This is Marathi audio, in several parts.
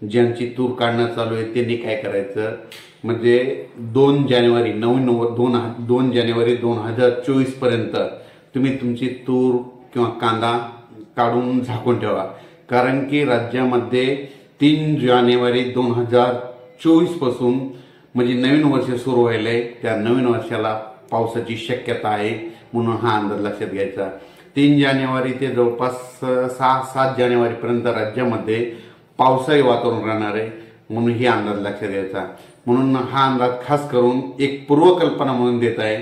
ज्यांची तूर काढणं चालू आहे त्यांनी काय करायचं, म्हणजे 2 जानेवारी 2 जानेवारी 2024 पर्यंत तुम्ही तुमची तूर किंवा कांदा काढून झाकून ठेवा। कारण की राज्यामध्ये 3 जानेवारी 2024 पासून म्हणजे नवीन वर्ष सुरू व्हायलंय, त्या नवीन वर्षाला पावसाची शक्यता आहे, म्हणून हा अंदाज लक्षात घ्यायचा। 3 जानेवारी ते जवळपास 6-7 जानेवारी पर्यंत राज्यामध्ये पावसाळी वातावरण राहणार आहे, म्हणून ही अंदाज लक्षात घ्यायचा। म्हणून हा अंदाज खास करून एक पूर्वकल्पना म्हणून देत आहे।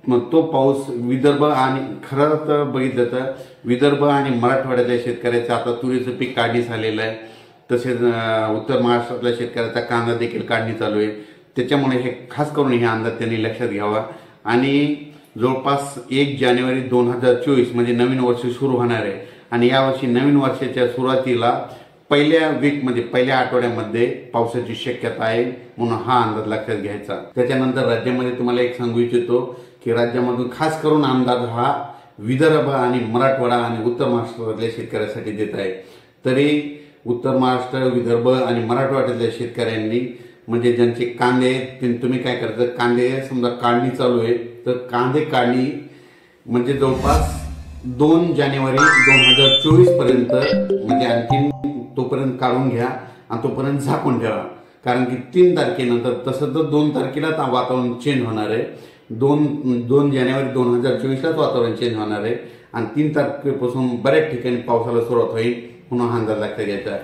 मग तो पाऊस विदर्भ आणि खरं तर बघितलं तर विदर्भ आणि मराठवाड्यातल्या शेतकऱ्याचं आता तुरीचं पीक काढणी झालेलं आहे, तसेच उत्तर महाराष्ट्रातल्या शेतकऱ्याचा कांदा देखील काढणी चालू आहे। त्याच्यामुळे हे खास करून हे अंदाज त्यांनी लक्षात घ्यावा आणि जवळपास 1 जानेवारी 2024 म्हणजे नवीन वर्ष सुरू होणार आहे आणि यावर्षी नवीन वर्षाच्या सुरुवातीला पहिल्या आठवड्यामध्ये पावसाची शक्यता आहे, म्हणून हा अंदाज लक्षात घ्यायचा। त्याच्यानंतर राज्यामध्ये तुम्हाला एक सांगू इच्छितो की राज्यामधून खास करून अंदाज हा विदर्भ आणि मराठवाडा आणि उत्तर महाराष्ट्रातल्या शेतकऱ्यांसाठी देत आहे। तरी उत्तर महाराष्ट्र, विदर्भ आणि मराठवाड्यातल्या शेतकऱ्यांनी म्हणजे ज्यांचे कांदे तुम्ही काय करायचं, कांदे समजा काढणी चालू आहे तर कांदे काढणी म्हणजे जवळपास 2 जानेवारी 2024 पर्यंत म्हणजे आणखी तोपर्यंत काढून घ्या आणि तोपर्यंत झाकून ठेवा। कारण की 3 तारखेनंतर तसं तर 2 तारखेला वातावरण चेंज होणार आहे, 2 जानेवारी 2024लाच वातावरण चेंज होणार आहे आणि 3 तारखेपासून बऱ्याच ठिकाणी पावसाला सुरुवात होईल, म्हणून हा अंदाज लक्षात घ्यायचा आहे।